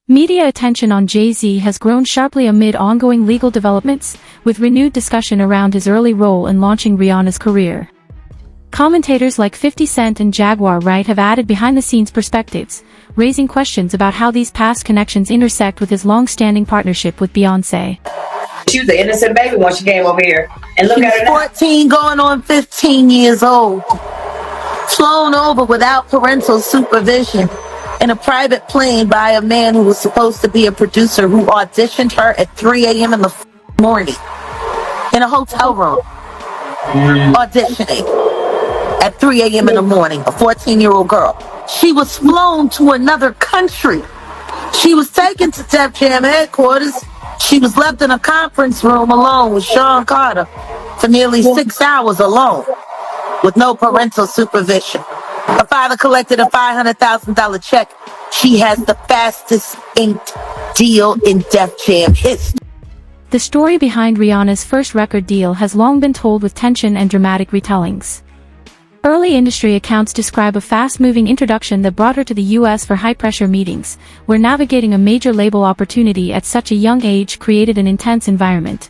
Media attention on Jay-Z has grown sharply amid ongoing legal developments, with renewed discussion around his early role in launching Rihanna's career. Commentators like 50 Cent and Jaguar Wright have added behind-the-scenes perspectives, raising questions about how these past connections intersect with his long-standing partnership with Beyoncé. She was an innocent baby when she came over here. And look at her now. 14 going on 15 years old. Flown over without parental supervision in a private plane by a man who was supposed to be a producer who auditioned her at 3 a.m. in the morning in a hotel room. Auditioning at 3 a.m. in the morning, a 14-year-old girl. She was flown to another country. She was taken to Def Jam headquarters. She was left in a conference room alone with Sean Carter for nearly 6 hours alone with no parental supervision. Her father collected a $500,000 check. She has the fastest inked deal in Def Jam history. The story behind Rihanna's first record deal has long been told with tension and dramatic retellings. Early industry accounts describe a fast-moving introduction that brought her to the U.S. for high-pressure meetings, where navigating a major label opportunity at such a young age created an intense environment.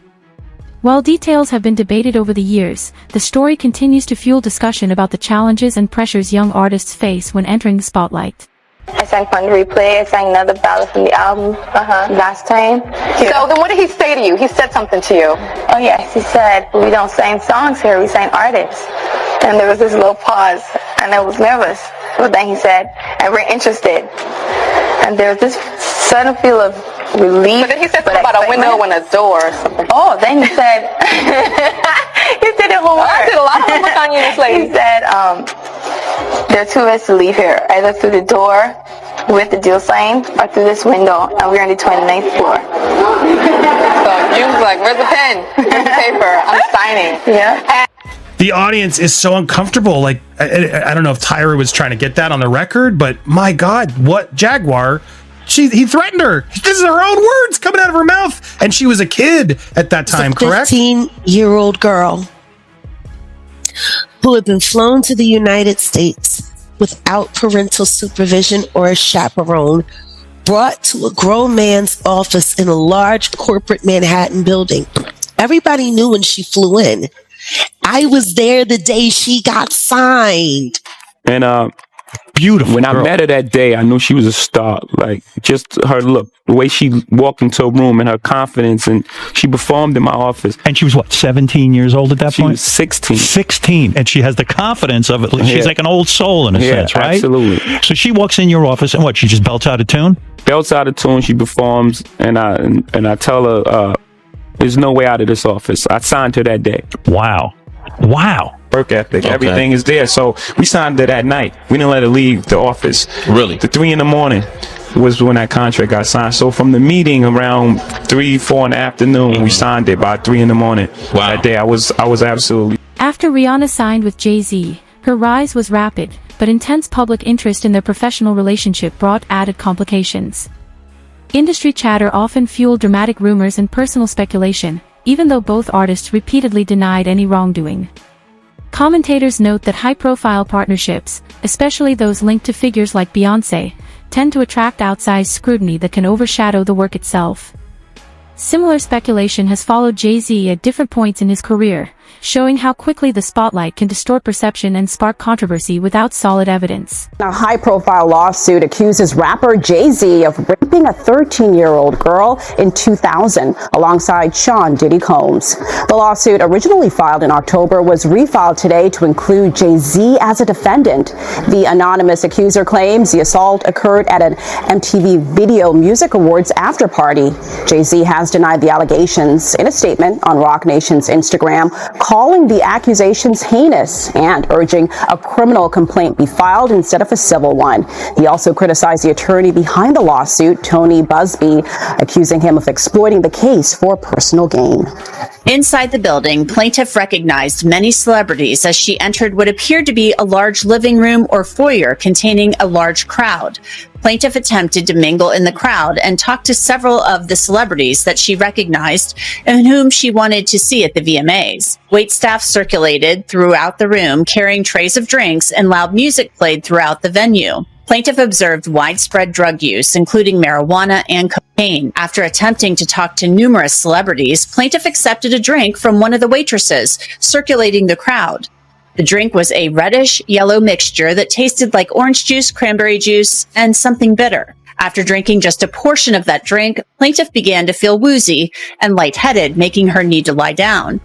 While details have been debated over the years, the story continues to fuel discussion about the challenges and pressures young artists face when entering the spotlight. I sang Fun Replay. I sang another ballad from the album last time. So then what did he say to you? He said something to you. Oh yes, he said, we don't sing songs here, we sing artists. And there was this little pause, and I was nervous. But then he said, and we're interested. And there was this sudden feel of relief. But then he said something about a window and a door or something. Oh, then he said, he said it whole word. I did a lot of homework on you, this lady. He said, there are two ways to leave here, either through the door with the deal signed or through this window, and we're on the 29th floor. So you was like, where's the pen? Where's the paper? I'm signing. Yeah. The audience is so uncomfortable. Like, I don't know if Tyra was trying to get that on the record, but my God, what Jaguar? He threatened her. This is her own words coming out of her mouth. And she was a kid at that time, correct? 15-year-old girl who had been flown to the United States without parental supervision or a chaperone, brought to a grown man's office in a large corporate Manhattan building. Everybody knew when she flew in. I was there the day she got signed. And beautiful. When girl. I met her that day, I knew she was a star. Like, just her look, the way she walked into a room and her confidence, and she performed in my office. And she was what, 17 years old at that She point? was 16. 16, and she has the confidence of it. She's like an old soul in a sense, right? Absolutely. So she walks in your office and what? She just belts out a tune? Belts out of tune. She performs, and I tell her, there's no way out of this office. I signed her that day. Wow. Work ethic, everything is there. So we signed her that night. We didn't let her leave the office. Really? The 3 a.m. was when that contract got signed. So from the meeting around 3, 4 in the afternoon, we signed it by 3 a.m. Wow. That day, I was absolutely. After Rihanna signed with Jay-Z, her rise was rapid, but intense public interest in their professional relationship brought added complications. Industry chatter often fueled dramatic rumors and personal speculation, even though both artists repeatedly denied any wrongdoing. Commentators note that high-profile partnerships, especially those linked to figures like Beyoncé, tend to attract outsized scrutiny that can overshadow the work itself. Similar speculation has followed Jay-Z at different points in his career, showing how quickly the spotlight can distort perception and spark controversy without solid evidence. A high-profile lawsuit accuses rapper Jay-Z of raping a 13-year-old girl in 2000 alongside Sean Diddy Combs. The lawsuit, originally filed in October, was refiled today to include Jay-Z as a defendant. The anonymous accuser claims the assault occurred at an MTV Video Music Awards after-party. Jay-Z has denied the allegations in a statement on Roc Nation's Instagram, calling the accusations heinous and urging a criminal complaint be filed instead of a civil one. He also criticized the attorney behind the lawsuit, Tony Busby, accusing him of exploiting the case for personal gain. Inside the building, plaintiff recognized many celebrities as she entered what appeared to be a large living room or foyer containing a large crowd. Plaintiff attempted to mingle in the crowd and talk to several of the celebrities that she recognized and whom she wanted to see at the VMAs. Waitstaff circulated throughout the room, carrying trays of drinks, and loud music played throughout the venue. Plaintiff observed widespread drug use, including marijuana and cocaine. After attempting to talk to numerous celebrities, plaintiff accepted a drink from one of the waitresses, circulating the crowd. The drink was a reddish-yellow mixture that tasted like orange juice, cranberry juice, and something bitter. After drinking just a portion of that drink, plaintiff began to feel woozy and lightheaded, making her need to lie down.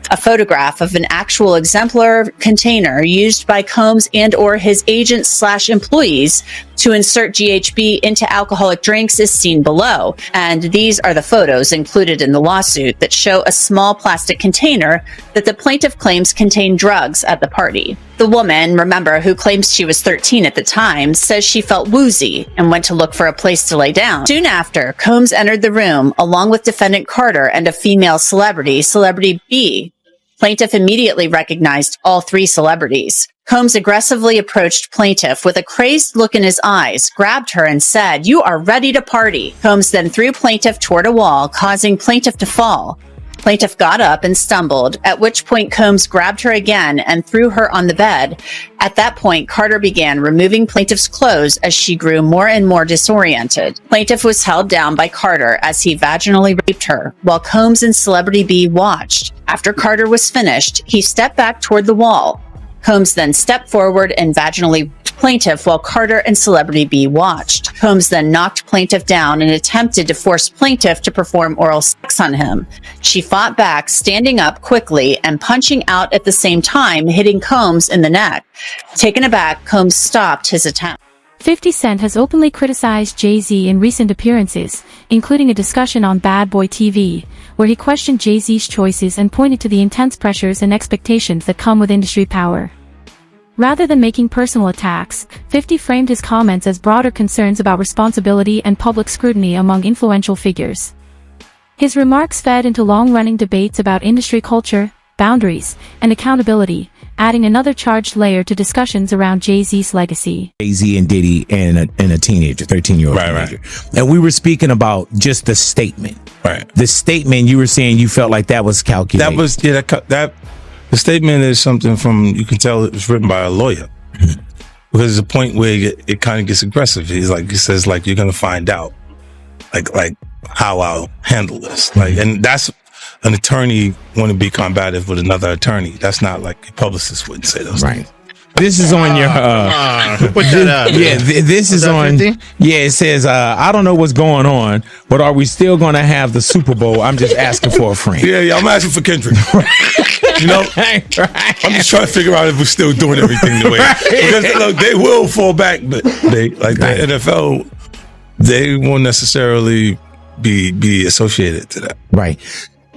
A photograph of an actual exemplar container used by Combs and or his agents/employees to insert GHB into alcoholic drinks is seen below. And these are the photos included in the lawsuit that show a small plastic container that the plaintiff claims contained drugs at the party. The woman, remember, who claims she was 13 at the time, says she felt woozy and went to look for a place to lay down. Soon after, Combs entered the room along with defendant Carter and a female celebrity, Celebrity B. Plaintiff immediately recognized all three celebrities. Combs aggressively approached plaintiff with a crazed look in his eyes, grabbed her and said, "You are ready to party." Combs then threw plaintiff toward a wall, causing plaintiff to fall. Plaintiff got up and stumbled, at which point Combs grabbed her again and threw her on the bed. At that point, Carter began removing plaintiff's clothes as she grew more and more disoriented. Plaintiff was held down by Carter as he vaginally raped her, while Combs and Celebrity B watched. After Carter was finished, he stepped back toward the wall. Combs then stepped forward and vaginally raped plaintiff while Carter and Celebrity B watched. Combs then knocked plaintiff down and attempted to force plaintiff to perform oral sex on him. She fought back, standing up quickly and punching out at the same time, hitting Combs in the neck. Taken aback, Combs stopped his attempt. 50 Cent has openly criticized Jay-Z in recent appearances, including a discussion on Bad Boy TV, where he questioned Jay-Z's choices and pointed to the intense pressures and expectations that come with industry power. Rather than making personal attacks, 50 framed his comments as broader concerns about responsibility and public scrutiny among influential figures. His remarks fed into long-running debates about industry culture, boundaries, and accountability, adding another charged layer to discussions around Jay-Z's legacy. Jay-Z and Diddy and a teenager, 13-year-old teenager. Right. And we were speaking about just the statement. Right. The statement, you were saying you felt like that was calculated. That was, that the statement is something you can tell it was written by a lawyer. Mm-hmm. Because there's a point where it kind of gets aggressive. He says, you're going to find out, like how I'll handle this. And that's an attorney want to be combative with another attorney. That's not like a publicist wouldn't say those things. This is on your put that up. Yeah, this is on 50? Yeah, it says I don't know what's going on, but are we still going to have the Super Bowl? I'm just asking for a friend. Yeah, I'm asking for Kendrick. You know, I'm just trying to figure out if we're still doing everything the way. Because look, they will fall back, but the NFL, they won't necessarily be associated to that. Right.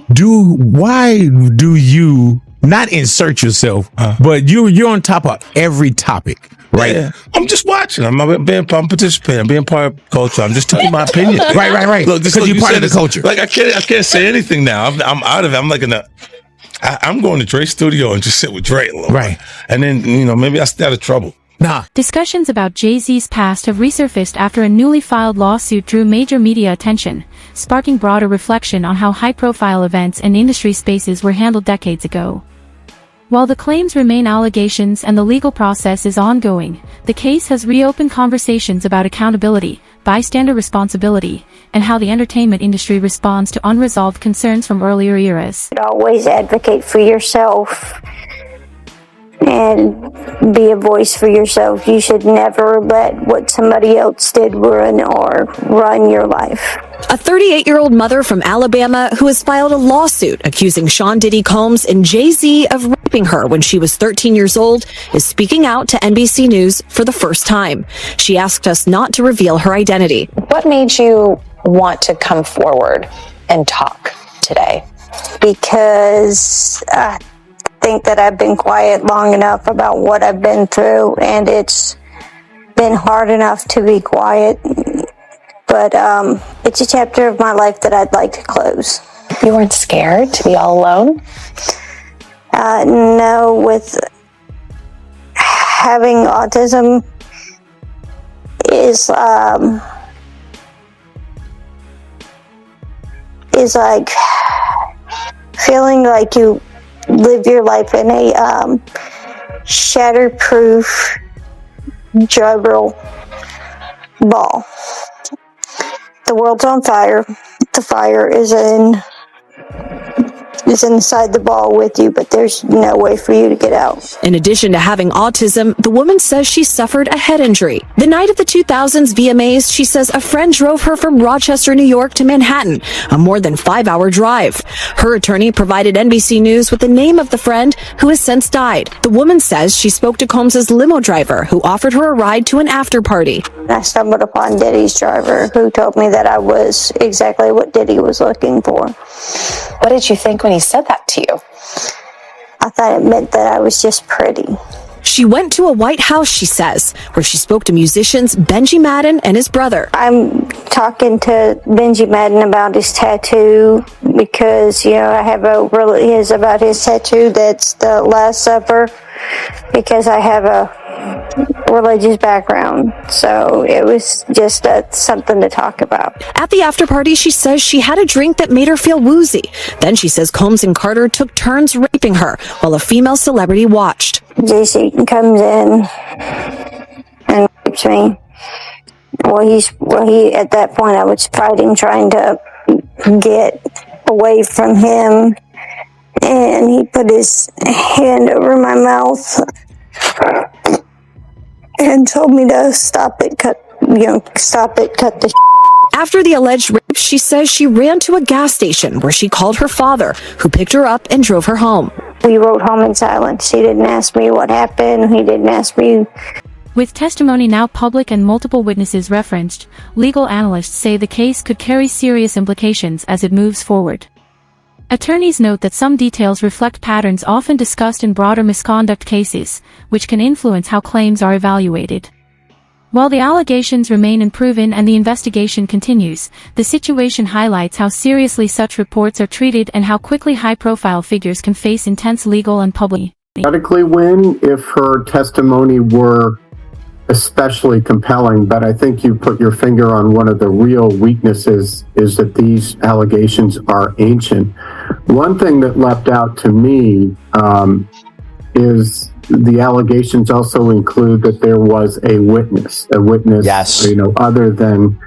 Why do you not insert yourself, but you're on top of every topic, right? Yeah. I'm just watching. I'm participating. I'm being part of culture. I'm just telling my opinion. Right. Look, because you're part of the culture. Like I can't say anything now. I'm out of it. I'm like I'm going to Dre's studio and just sit with Dre a little. Right. And then maybe I stay out of trouble. Nah. Discussions about Jay-Z's past have resurfaced after a newly filed lawsuit drew major media attention, sparking broader reflection on how high-profile events and industry spaces were handled decades ago. While the claims remain allegations and the legal process is ongoing, the case has reopened conversations about accountability, bystander responsibility, and how the entertainment industry responds to unresolved concerns from earlier eras. Always advocate for yourself and be a voice for yourself. You should never let what somebody else did run your life. A 38-year-old mother from Alabama who has filed a lawsuit accusing Sean Diddy Combs and Jay-Z of raping her when she was 13 years old is speaking out to NBC News for the first time. She asked us not to reveal her identity. What made you want to come forward and talk today? Because I think that I've been quiet long enough about what I've been through, and it's been hard enough to be quiet. But it's a chapter of my life that I'd like to close. You weren't scared to be all alone? No, with having autism is like feeling like you live your life in a shatterproof juggle ball. The world's on fire. The fire is inside the ball with you, but there's no way for you to get out. In addition to having autism, the woman says she suffered a head injury. The night of the 2000s VMAs, she says a friend drove her from Rochester, New York to Manhattan, a more than 5-hour drive. Her attorney provided NBC News with the name of the friend who has since died. The woman says she spoke to Combs's limo driver who offered her a ride to an after party. I stumbled upon Diddy's driver who told me that I was exactly what Diddy was looking for. What did you think when he said that to you? I thought it meant that I was just pretty. She went to a White House, she says, where she spoke to musicians Benji Madden and his brother. I'm talking to Benji Madden about his tattoo because, I have about his tattoo that's the Last Supper because I have a religious background. So it was just something to talk about. At the after party, she says she had a drink that made her feel woozy. Then she says Combs and Carter took turns raping her while a female celebrity watched. JC comes in and rapes me. He at that point I was fighting, trying to get away from him, and he put his hand over my mouth and told me to stop it, cut the After the alleged rape, she says she ran to a gas station where she called her father, who picked her up and drove her home. We rode home in silence. He didn't ask me what happened. He didn't ask me. With testimony now public and multiple witnesses referenced, legal analysts say the case could carry serious implications as it moves forward. Attorneys note that some details reflect patterns often discussed in broader misconduct cases, which can influence how claims are evaluated. While the allegations remain unproven and the investigation continues, the situation highlights how seriously such reports are treated and how quickly high-profile figures can face intense legal and public. Theoretically win if her testimony were especially compelling, but I think you put your finger on one of the real weaknesses is that these allegations are ancient. One thing that leapt out to me is the allegations also include that there was a witness, yes, other than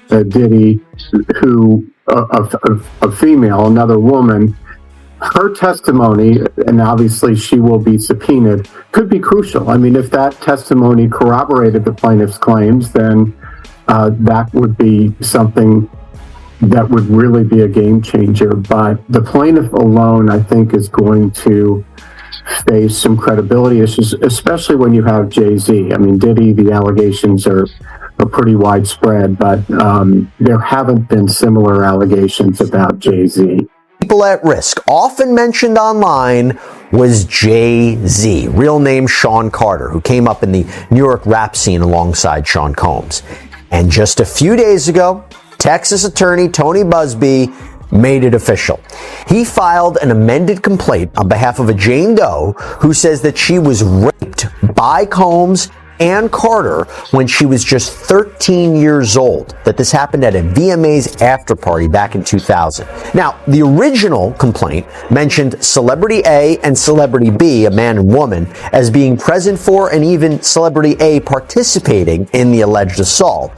Diddy, who a female, another woman. Her testimony, and obviously she will be subpoenaed, could be crucial. I mean, if that testimony corroborated the plaintiff's claims, then that would be something that would really be a game changer. But the plaintiff alone, I think, is going to face some credibility issues, especially when you have Jay-Z. I mean, Diddy, the allegations are pretty widespread, but there haven't been similar allegations about Jay-Z. People at risk, often mentioned online, was Jay-Z, real name Sean Carter, who came up in the New York rap scene alongside Sean Combs. And just a few days ago, Texas attorney Tony Busby made it official. He filed an amended complaint on behalf of a Jane Doe who says that she was raped by Combs and Carter when she was just 13 years old, that this happened at a VMA's after party back in 2000. Now, the original complaint mentioned Celebrity A and Celebrity B, a man and woman, as being present for and even Celebrity A participating in the alleged assault.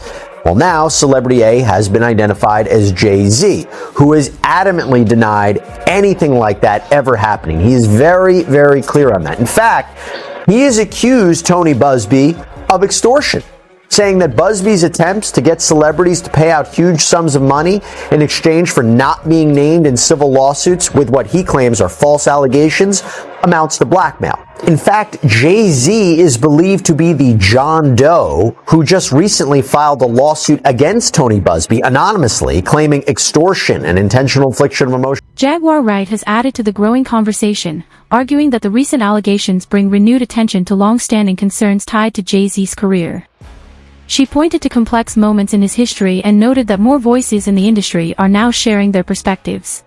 Well, now Celebrity A has been identified as Jay-Z, who has adamantly denied anything like that ever happening. He is very, very clear on that. In fact, he has accused Tony Busby of extortion, saying that Busby's attempts to get celebrities to pay out huge sums of money in exchange for not being named in civil lawsuits with what he claims are false allegations amounts to blackmail. In fact, Jay-Z is believed to be the John Doe who just recently filed a lawsuit against Tony Busby anonymously, claiming extortion and intentional infliction of emotion. Jaguar Wright has added to the growing conversation, arguing that the recent allegations bring renewed attention to long-standing concerns tied to Jay-Z's career. She pointed to complex moments in his history and noted that more voices in the industry are now sharing their perspectives.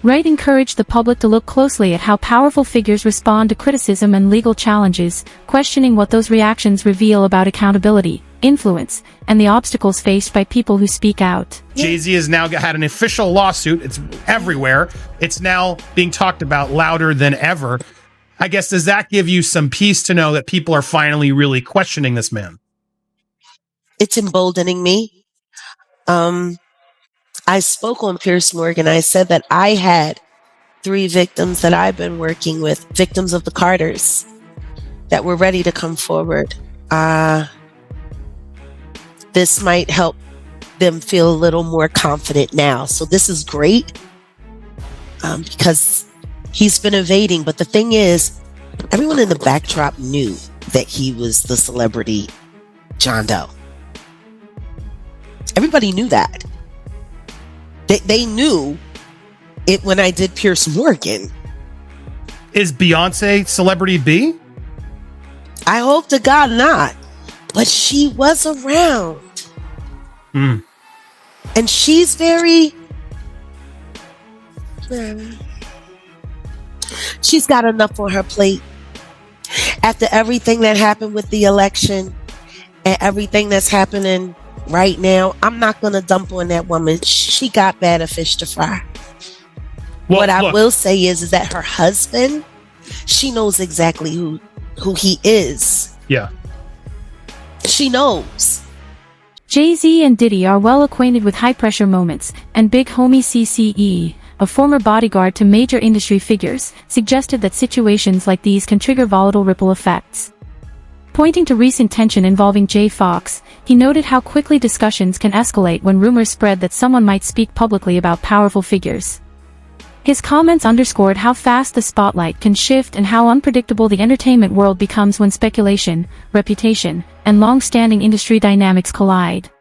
Wright encouraged the public to look closely at how powerful figures respond to criticism and legal challenges, questioning what those reactions reveal about accountability, influence, and the obstacles faced by people who speak out. Jay-Z has now had an official lawsuit. It's everywhere. It's now being talked about louder than ever. I guess, does that give you some peace to know that people are finally really questioning this man? it's emboldening me. I spoke on Pierce Morgan. I said that I had 3 victims that I've been working with, victims of the Carters, that were ready to come forward. This might help them feel a little more confident now. So this is great because he's been evading. But the thing is, everyone in the backdrop knew that he was the celebrity John Doe. Everybody knew that. They knew it when I did Pierce Morgan. Is Beyonce celebrity B? I hope to God not. But she was around. Mm. And she's very... she's got enough on her plate. After everything that happened with the election and everything that's happening right now, I'm not going to dump on that woman. She got better fish to fry. Well, what I will say is that her husband, she knows exactly who he is. Yeah. She knows. Jay-Z and Diddy are well acquainted with high-pressure moments, and Big Homie CCE, a former bodyguard to major industry figures, suggested that situations like these can trigger volatile ripple effects. Pointing to recent tension involving Jay Fox, he noted how quickly discussions can escalate when rumors spread that someone might speak publicly about powerful figures. His comments underscored how fast the spotlight can shift and how unpredictable the entertainment world becomes when speculation, reputation, and long-standing industry dynamics collide.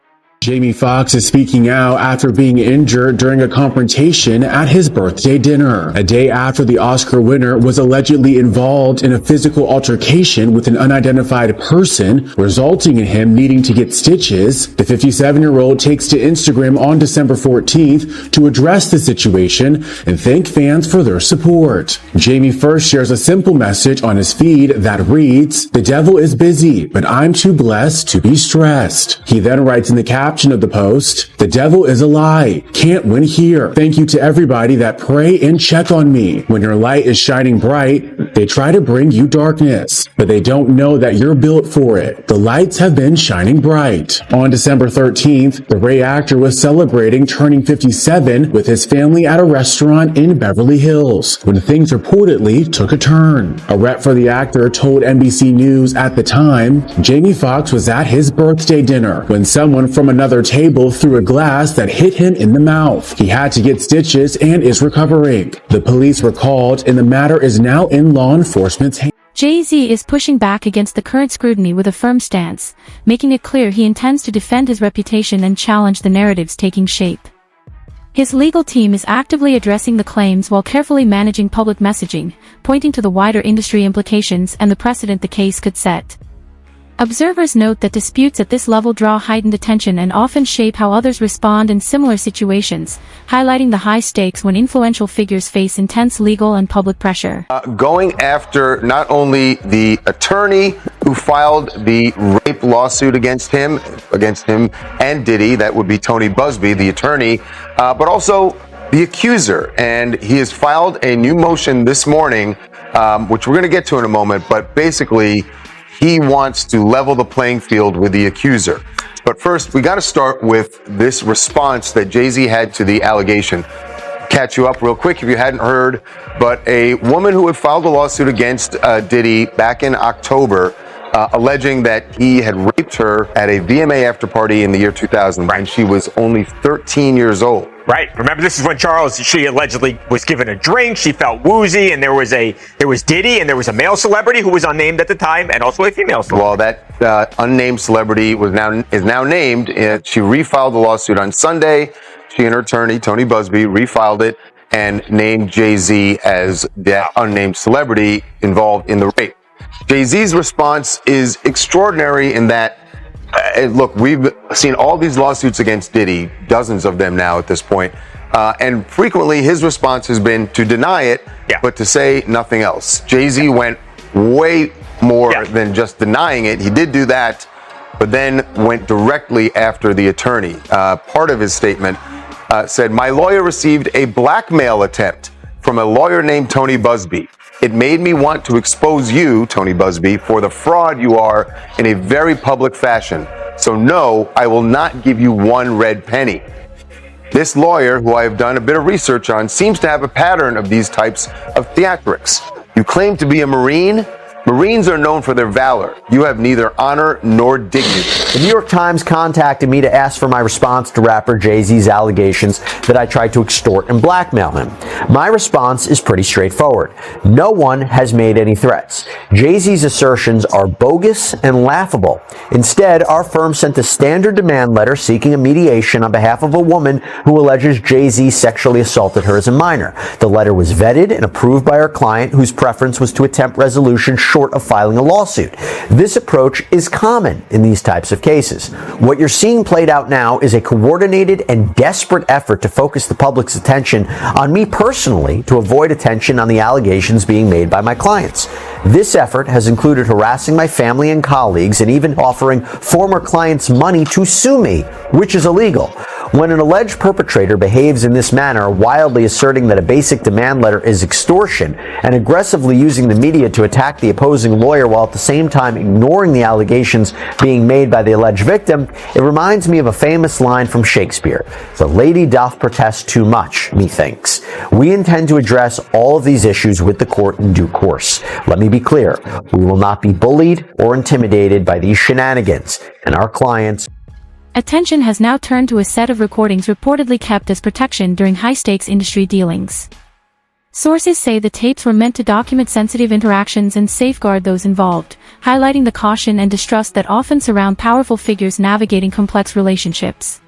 Jamie Foxx is speaking out after being injured during a confrontation at his birthday dinner, a day after the Oscar winner was allegedly involved in a physical altercation with an unidentified person, resulting in him needing to get stitches. The 57-year-old takes to Instagram on December 14th to address the situation and thank fans for their support. Jamie first shares a simple message on his feed that reads, "The devil is busy, but I'm too blessed to be stressed." He then writes in the caption of the post, "The devil is a lie. Can't win here. Thank you to everybody that pray and check on me. When your light is shining bright, they try to bring you darkness, but they don't know that you're built for it. The lights have been shining bright." On December 13th, the Ray actor was celebrating turning 57 with his family at a restaurant in Beverly Hills when things reportedly took a turn. A rep for the actor told NBC News at the time, Jamie Foxx was at his birthday dinner when someone from another table threw a glass that hit him in the mouth. He had to get stitches and is recovering. The police were called and the matter is now in law enforcement's hands. Jay-Z is pushing back against the current scrutiny with a firm stance, making it clear he intends to defend his reputation and challenge the narratives taking shape. His legal team is actively addressing the claims while carefully managing public messaging, pointing to the wider industry implications and the precedent the case could set. Observers note that disputes at this level draw heightened attention and often shape how others respond in similar situations, highlighting the high stakes when influential figures face intense legal and public pressure. Going after not only the attorney who filed the rape lawsuit against him and Diddy, that would be Tony Busby, the attorney, but also the accuser. And he has filed a new motion this morning, which we're going to get to in a moment, but basically he wants to level the playing field with the accuser. But first, we got to start with this response that Jay-Z had to the allegation. Catch you up real quick if you hadn't heard, but a woman who had filed a lawsuit against Diddy back in October, alleging that he had raped her at a VMA after party in the year 2000 when she was only 13 years old. Right. Remember, this is when she allegedly was given a drink. She felt woozy, and there was Diddy, and there was a male celebrity who was unnamed at the time, and also a female celebrity. Well, that unnamed celebrity is now named. She refiled the lawsuit on Sunday. She and her attorney, Tony Busby, refiled it and named Jay-Z as that unnamed celebrity involved in the rape. Jay-Z's response is extraordinary in that, look, we've seen all these lawsuits against Diddy, dozens of them now at this point, and frequently his response has been to deny it, but to say nothing else. Jay-Z went way more than just denying it. He did do that, but then went directly after the attorney. Part of his statement said, "My lawyer received a blackmail attempt from a lawyer named Tony Busby. It made me want to expose you, Tony Busby, for the fraud you are in a very public fashion. So So no, I will not give you one red penny. This lawyer, who I have done a bit of research on, seems to have a pattern of these types of theatrics. You claim to be a Marine. Marines are known for their valor. You have neither honor nor dignity. The New York Times contacted me to ask for my response to rapper Jay-Z's allegations that I tried to extort and blackmail him. My response is pretty straightforward. No one has made any threats. Jay-Z's assertions are bogus and laughable. Instead, our firm sent a standard demand letter seeking a mediation on behalf of a woman who alleges Jay-Z sexually assaulted her as a minor. The letter was vetted and approved by our client, whose preference was to attempt resolution short of filing a lawsuit. This approach is common in these types of cases. What you're seeing played out now is a coordinated and desperate effort to focus the public's attention on me personally to avoid attention on the allegations being made by my clients. This effort has included harassing my family and colleagues and even offering former clients money to sue me, which is illegal. When an alleged perpetrator behaves in this manner, wildly asserting that a basic demand letter is extortion and aggressively using the media to attack the opposing lawyer while at the same time ignoring the allegations being made by the alleged victim, it reminds me of a famous line from Shakespeare. The lady doth protest too much, methinks. We intend to address all of these issues with the court in due course. Let me be clear. We will not be bullied or intimidated by these shenanigans, and our clients. Attention has now turned to a set of recordings reportedly kept as protection during high-stakes industry dealings. Sources say the tapes were meant to document sensitive interactions and safeguard those involved, highlighting the caution and distrust that often surround powerful figures navigating complex relationships.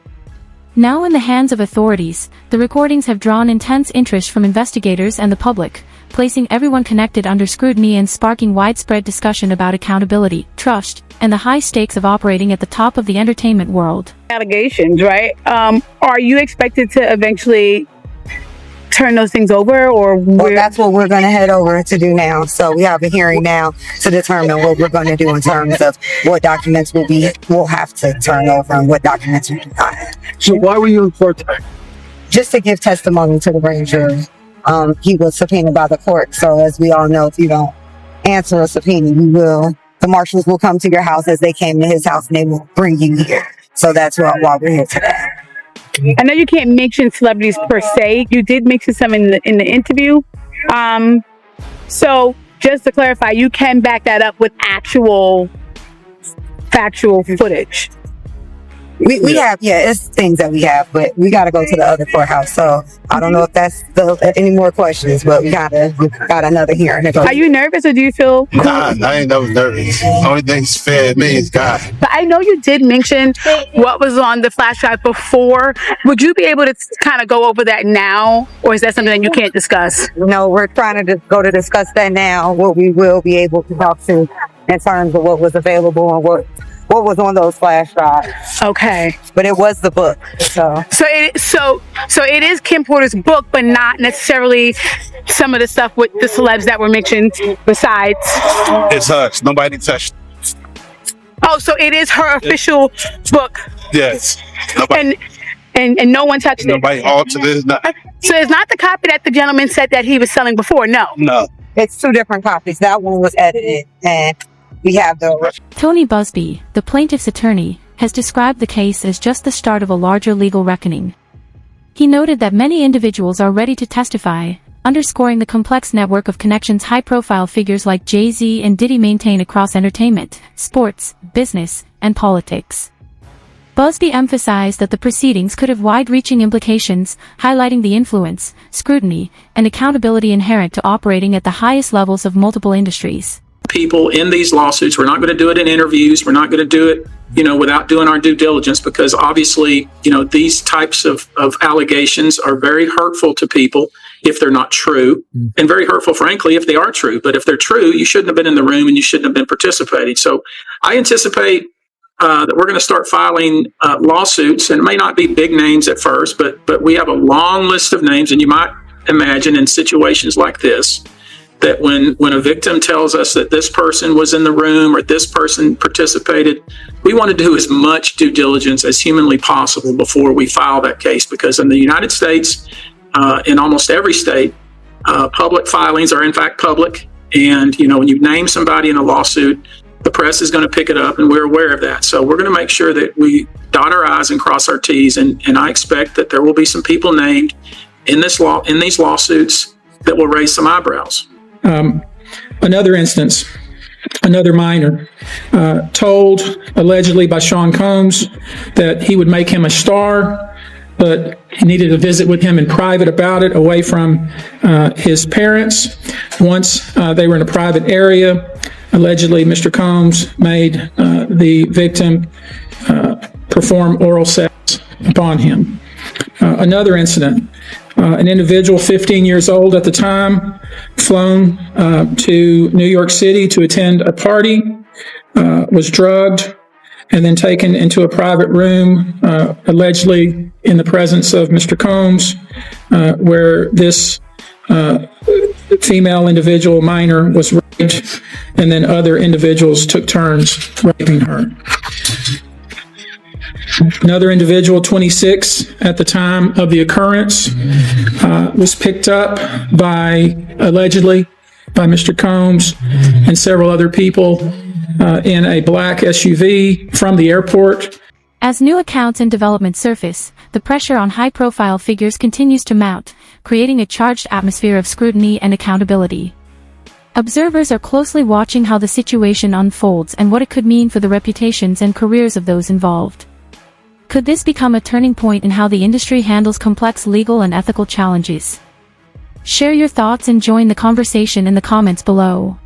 Now in the hands of authorities, the recordings have drawn intense interest from investigators and the public, placing everyone connected under scrutiny and sparking widespread discussion about accountability, trust, and the high stakes of operating at the top of the entertainment world. Allegations, right? Are you expected to eventually turn those things over, or well, that's what we're going to head over to do now. So we have a hearing now to determine what we're going to do in terms of what documents we'll have to turn over and what documents we do not. So why were you in court today? Just to give testimony to the grand jury. He was subpoenaed by the court, so as we all know, if you don't answer a subpoena, the marshals will come to your house as they came to his house and they will bring you here. So that's why we're here today. I know you can't mention celebrities per se. You did mention some in the interview. So just to clarify, you can back that up with actual factual footage. We have, it's things that we have, but we got to go to the other courthouse. So I don't know if that's any more questions, but we got another hearing. Are you nervous, or do you feel? Nah, I ain't never nervous. Only thing's fair me is God. But I know you did mention what was on the flash drive before. Would you be able to kind of go over that now, or is that something that you can't discuss? No, we're trying to go to discuss that now. What we will be able to talk to in terms of what was available and what was on those flash drives. Okay. But it was the book. So it is Kim Porter's book, but not necessarily some of the stuff with the celebs that were mentioned besides. It's hers. Nobody touched it. Oh, so it is her official book. Yes. Nobody. And no one touched Nobody altered it. So it's not the copy that the gentleman said that he was selling before. No. It's two different copies. That one was edited, and we have the. Tony Busby, the plaintiff's attorney, has described the case as just the start of a larger legal reckoning. He noted that many individuals are ready to testify, underscoring the complex network of connections high-profile figures like Jay-Z and Diddy maintain across entertainment, sports, business, and politics. Busby emphasized that the proceedings could have wide-reaching implications, highlighting the influence, scrutiny, and accountability inherent to operating at the highest levels of multiple industries. People in these lawsuits, we're not going to do it in interviews, we're not going to do it, without doing our due diligence, because obviously, these types of allegations are very hurtful to people if they're not true, and very hurtful, frankly, if they are true. But if they're true, you shouldn't have been in the room and you shouldn't have been participating. So I anticipate that we're going to start filing lawsuits, and it may not be big names at first, but we have a long list of names, and you might imagine in situations like this, that when a victim tells us that this person was in the room or this person participated, we want to do as much due diligence as humanly possible before we file that case, because in the United States, in almost every state, public filings are in fact public. And, when you name somebody in a lawsuit, the press is going to pick it up, and we're aware of that. So we're going to make sure that we dot our I's and cross our T's, and I expect that there will be some people named in these lawsuits that will raise some eyebrows. Another instance, another minor, told allegedly by Sean Combs that he would make him a star, but he needed to visit with him in private about it, away from his parents. Once they were in a private area, allegedly Mr. Combs made the victim perform oral sex upon him. Another incident, an individual 15 years old at the time, flown to New York City to attend a party, was drugged, and then taken into a private room, allegedly in the presence of Mr. Combs, where this female individual, minor, was raped, and then other individuals took turns raping her. Another individual, 26 at the time of the occurrence, was picked up allegedly by Mr. Combs and several other people in a black SUV from the airport. As new accounts and developments surface, the pressure on high-profile figures continues to mount, creating a charged atmosphere of scrutiny and accountability. Observers are closely watching how the situation unfolds and what it could mean for the reputations and careers of those involved. Could this become a turning point in how the industry handles complex legal and ethical challenges? Share your thoughts and join the conversation in the comments below.